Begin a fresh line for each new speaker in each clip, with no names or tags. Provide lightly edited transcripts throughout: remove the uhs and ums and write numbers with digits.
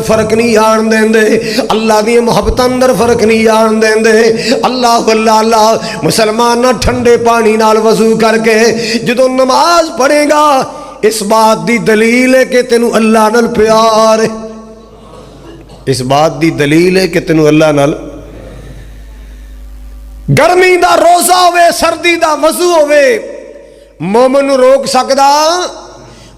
فرق نہیں آن دیندے، اللہ دی محبت اندر فرق نہیں آن دیندے۔ اللہ اللہ اللہ مسلمان نہ ٹھنڈے پانی نال وضو کر کے جدو نماز پڑھے گا، اس بات دی دلیل ہے کہ تینوں اللہ نال پیار ہے، اس بات دی دلیل ہے کہ تینوں اللہ نال گرمی دا روزہ ہوئے سردی دا وضو ہوئے مومن نو روک سکدا؟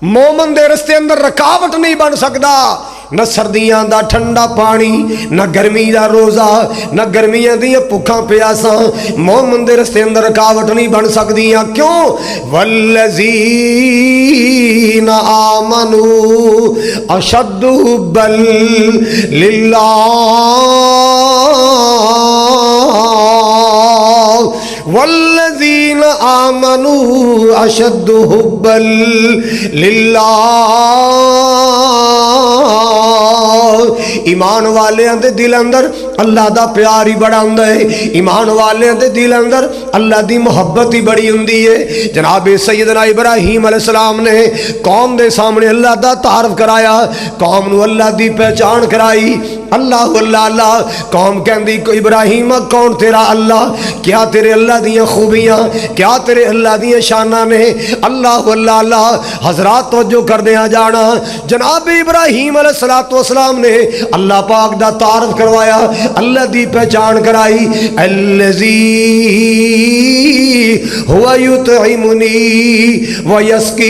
مومن دے رستے اندر رکاوٹ نہیں بن سکدا۔ نہ سردیاں دا ٹھنڈا پانی، نہ گرمی دا روزہ، نہ گرمیاں دیاں بھوکاں پیاساں مومن دے رستے اندر رکاوٹ نہیں بن سکدیاں۔ کیوں؟ والذین آمنوا اشد حبا للہ، والذین آمنوا اشد حبا للہ۔ ایمان والے دے دل اندر اللہ دا پیار ہی بڑا ہوندا ہے، ایمان والے دے دل اندر اللہ دی محبت ہی بڑی ہوندی ہے۔ جناب سیدنا ابراہیم علیہ السلام نے قوم دے سامنے اللہ دا تعارف کرایا، قوم نو اللہ دی پہچان کرائی۔ اللہ اللہ اللہ، قوم کہندی ابراہیم کون تیرا اللہ؟ کیا تیرے اللہ دیاں خوبیاں، کیا تیرے اللہ دیاں شاناں نے؟ اللہ اللہ اللہ، حضرات توجہ کر دیا جانا، جناب ابراہیم علیہ السلام نے اللہ پاک دا تعارف کروایا، اللہ دی پہچان کرائی۔ الذی هو یطعمنی ویسقین،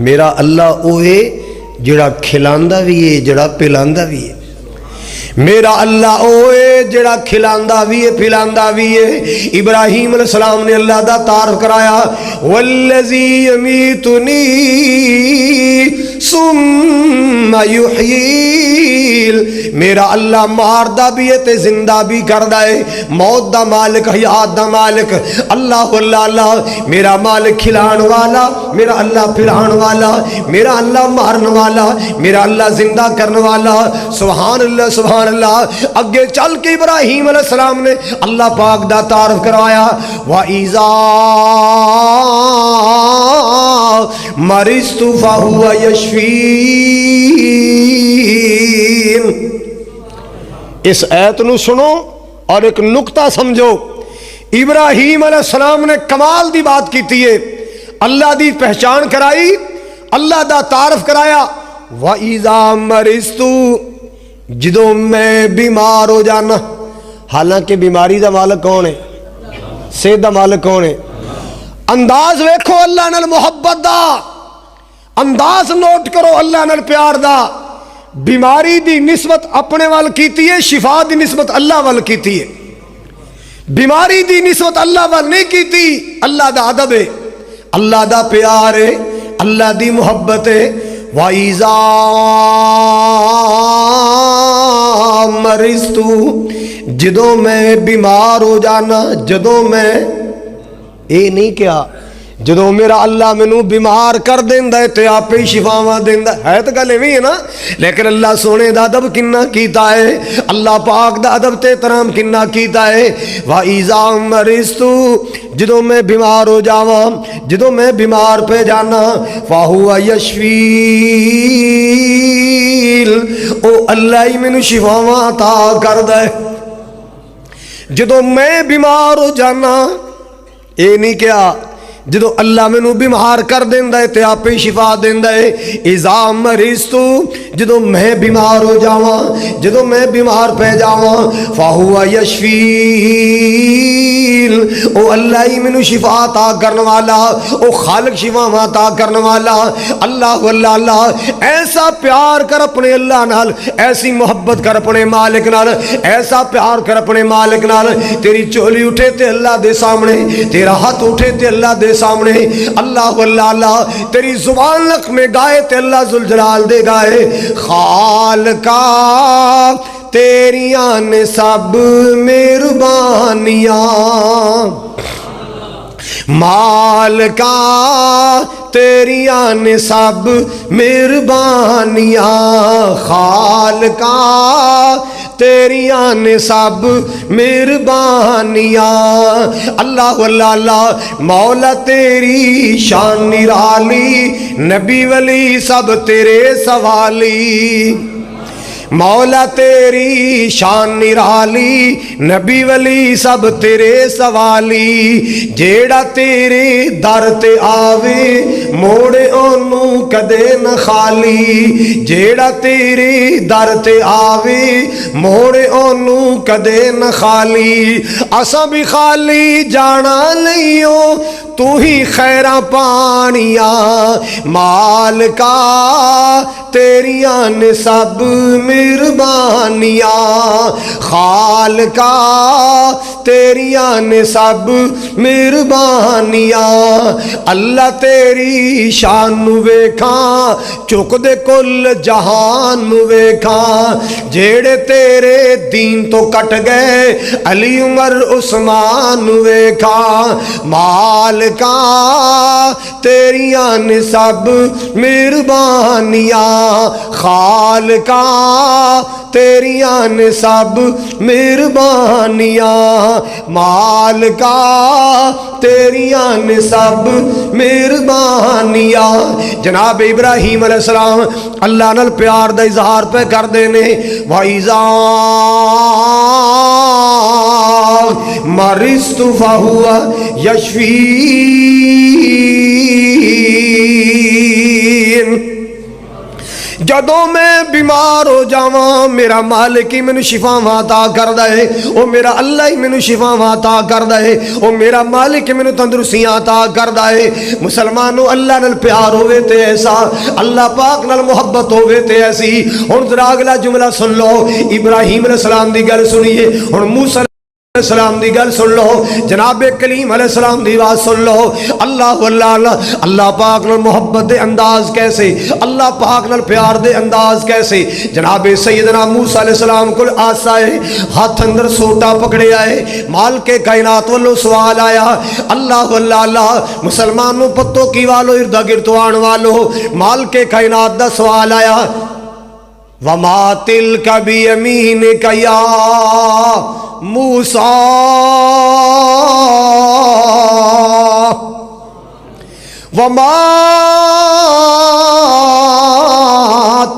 میرا اللہ وہ ہے جڑا کھلاندا بھی ہے جڑا پلاندا بھی ہے، میرا اللہ وہ ہے جڑا کھلاندا بھی ہے پلاندا بھی ہے۔ ابراہیم علیہ السلام نے اللہ دا تعارف کرایا، والذی یمیتنی ثم یحییل، میرا اللہ ماردا بھی ہے تے زندہ بھی کردا ہے، موت دا مالک حیات دا مالک۔ اللہ اللہ اللہ، میرا مالک کھلان والا، میرا اللہ پھلان والا، میرا اللہ مارن والا، میرا اللہ زندہ کرن والا۔ سبحان اللہ سبحان اللہ۔ اگے چل کے ابراہیم علیہ السلام نے اللہ پاک دا تعارف کروایا، وَإِذَا مَرِضْتُ فَهُوَ يَشْفِينِ۔ اس آیت نو سنو اور ایک نقطہ سمجھو، ابراہیم علیہ السلام نے کمال دی بات کیتی ہے، اللہ دی پہچان کرائی، اللہ دا تعارف کرایا۔ وَإِذَا مَرِضْتُ، جدو میں بیمار ہو جانا، حالانکہ بیماری دا مالک کون ہے؟ صحت دا مالک کون ہے؟ انداز ویکھو اللہ نال محبت دا، انداز نوٹ کرو اللہ نال پیار دا۔ بیماری دی نسبت اپنے وال کیتی ہے، شفا دی نسبت اللہ وال کیتی ہے۔ بیماری دی نسبت اللہ وال نہیں کیتی، اللہ دا ادب ہے، اللہ دا پیار ہے، اللہ دی محبت ہے۔ وَإِذَا مَرِضْتُ، جدوں میں بیمار ہو جانا، جدوں میں اے نہیں کیا جدوں میرا اللہ مینوں بیمار کر دیندا ہے تے آپ ہی شفاواں دیندا ہے، تے گل ایویں ہے نا۔ لیکن اللہ سونے دا ادب کنا کیتا ہے، اللہ پاک دا ادب تے احترام کنا کیتا ہے۔ وَإِذَا مَرِضْتُ، جدوں میں بیمار ہو جاواں، جدوں میں بیمار پہ جانا، فَهُوَ يَشْفِينِ، او اللہ ہی مینوں شفاواں عطا کردا ہے۔ جدوں میں بیمار ہو جانا، اے نہیں کیا جدو اللہ مینوں بیمار کر دیندا ہے تے آپ ہی شفا دیندا ہے۔ اذا مریضت، جدو میں بیمار ہو جاواں، جدو میں بیمار پہ جاواں، فہو یشفین، او اللہ ہی مینوں شفا عطا کرن والا، او خالق شفا عطا کرن والا۔ اللہ اللہ اللہ، ایسا پیار کر اپنے اللہ نال، ایسی محبت کر اپنے مالک نال، ایسا پیار کر اپنے مالک نال، تیری چولی اٹھے تے اللہ دے سامنے، تیرا ہاتھ اٹھے تے اللہ دے سامنے، اللہ اللہ اللہ، تیری زبان لق میں گائے تے اللہ ذوالجلال دے گائے۔ خالقا تیریاں نے سب مہربانیاں، مالکا تیریاں نے سب مہربانیاں، خالقا तेरियां ने सब मेहरबानियां। अल्लाह अल्लाह अल्लाह मौला तेरी शान निराली, नबी वली सब तेरे सवाली। मौला तेरी शान निराली, नबी वली सब तेरे सवाली। जेड़ा तेरे दर ते आवे मोड़े ओनू कदे न खाली। जेड़ा तेरे दर ते आवे मोड़े ओनू कदे न खाली। असा भी खाली जाना नहीं हो, तू ही खैरा पानिया। मालिका तेरियां ने सब मेहरबानियां, खालिका तेरियां ने सब मेहरबानियां। अल्लाह तेरी शान नू वेखा, चुक दे कुल जहान नू वेखा। जेड़े तेरे दीन तो कट गए अली उमर उस्मान नू वेखा। मालिका तेरियां ने सब मेहरबानियां, खालिका तेरियां ने सब मेहरबानियां। मालिका तेरियां ने सब मेहरबानियां। जनाब इब्राहीम अलैहिस्सलाम अल्लाह नाल प्यार दा इजहार पे करदे ने। वाइज़ा मरिस्तु फहुवा यशफीन। जदों मैं बीमार हो जावा मेरा मालिक ही मैनू शिफावां अता करदा है। ओ मेरा अल्लाह ही मैनू शिफावां अता करदा है। ओ मेरा मालिक ही मैनू तंदुरुस्तियां अता करदा है। मुसलमानों अल्लाह नाल प्यार होवे ते ऐसा, अल्लाह पाक नाल मोहब्बत होवे ते ऐसी। हुण जरा अगला जुमला सुन लो। इब्राहीम अलैहिस्सलाम दी गल सुनिए, हुण मूसा सलाम दी गल सुन लो, जनाब कलीम अलैहिस्सलाम दी आवाज सुन लो। अल्लाह अल्लाह अल्लाह पाक नाल मोहब्बत दे अंदाज कैसे, अल्लाह पाक नाल प्यार दे अंदाज कैसे। जनाब सैयदना मूसा अलैहिस्सलाम को आसा है, हाथ अंदर सोटा पकड़े आए, माल के कायनात वालों सवाल आया। अल्लाह अल्लाह अल्लाह मुसलमानों पत्तों की वालो इर्दा गिर्द आने वालों माल के कायनात दा सवाल आया। वमा तिलका बियमीनिका या मूसा, वमा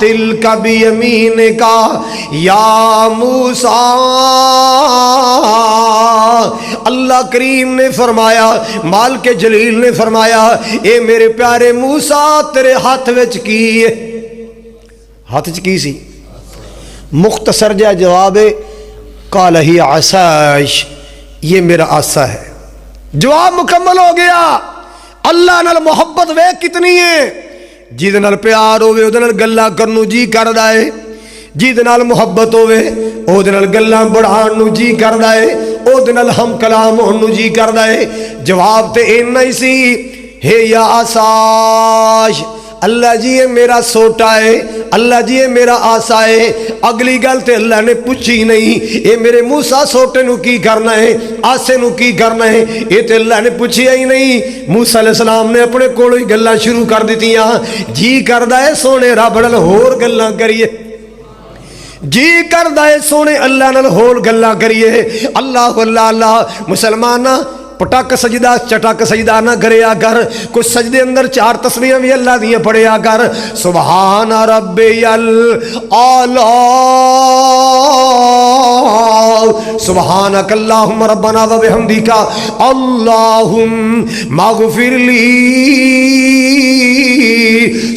तिलका बियमीनिका या मूसा। अल्लाह करीम ने फरमाया, माल के जलील ने फरमाया, ए मेरे प्यारे मूसा तेरे हाथ विच की है? हाथ च की सी? मुख्तसर जा जवाब है, काल ही आसाश, ये मेरा आसा है। जवाब मुकम्मल हो गया। अल्लाह नाल मोहब्बत वे कितनी है। जिहदे नाल प्यार होवे उहदे नाल गल्लां करन नूं जी करदा है, जिहदे नाल मोहब्बत होवे उहदे नाल गल्लां बढ़ाउण नूं जी करदा है, उहदे नाल हम कलाम होण नूं जी करदा है। जवाब ते इन्ना ही सी, हे या आसाश, अल्लाह जी ये मेरा सोटा है, अल्लाह जी ये मेरा आसा है। अगली गल ते अल्लाह ने पूछी नहीं, ये मेरे मूसा सोटे नू की करना है, आसे नू की करना है, ये ते अल्लाह ने पूछिया ही नहीं। मूसा अलैहिस्सलाम ने अपने कोलों ही गल्लां शुरू कर दित्तियां। जी करदा है सोने रब नाल होर गल्लां करिए, जी करदा है सोने अल्लाह नाल होर गल्लां करिए। अल्लाह अल्लाह अल्लाह मुसलमाना पटक सजदा चटक सजदा ना करया कर। कुछ सजदे अंदर चार तस्बीहां भी अल्लाह दियां पढ़िया कर। सुभान रब्बियल आला, सुभानक अल्लाहुम्मा रब्बना व बिहम्दिका अल्लाहुम्मा मगफिरली,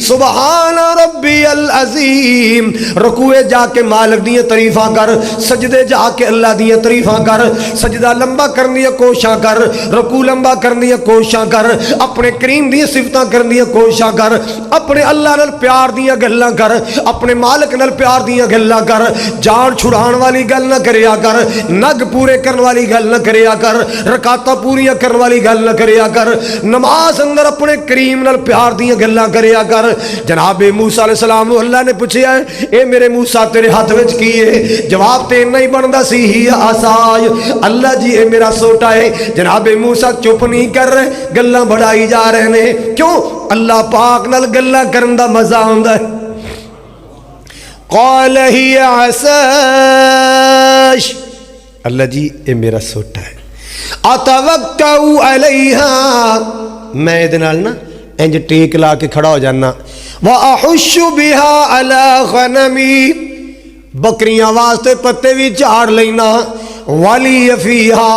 सुभान रब्बियल अजीम। रुकुए जाके मालिक दियां तारीफां कर, सजदे जाके अल्लाह दियां तारीफां कर। सजदा लंबा करने दी कोशिश कर, रुकू लंबा करने दी कोशिश कर, अपने करीम दी सिफतां करने दी कोशिश कर, अपने अल्लाह नाल प्यार दी गल्लां कर, अपने मालिक नाल प्यार दी गल्लां कर। जान छुड़ाण वाली गल ना करया कर, नग पूरे करने वाली गल ना करया कर, रकाता पूरियां करने वाली गल ना करया कर। नमाज अंदर अपने करीम नाल प्यार दी गल्लां करया कर। जनाब मूसा अलैहिस्सलाम नूं अल्लाह ने पूछया, ए मेरे मूसा तेरे हाथ विच की है? जवाब ते इन्ना ही बनदा सी, ही आसाय, अल्लाह जी ये मेरा सोटा है। जनाब मूसा चुप नहीं कर रहे, गल्लां बढ़ाई जा रहे ने। क्यों? अल्लाह पाक नाल गल्लां करन दा मजा आउंदा है। قال هي عساش، اللہ جی یہ میرا سوٹا ہے، اتوکا علیہا، میں یہ نا انج ٹیک لا کے کھڑا ہو جانا، واحش بها علی غنمی، بکریاں واسطے پتے بھی جھاڑ لینا، ولی فیہا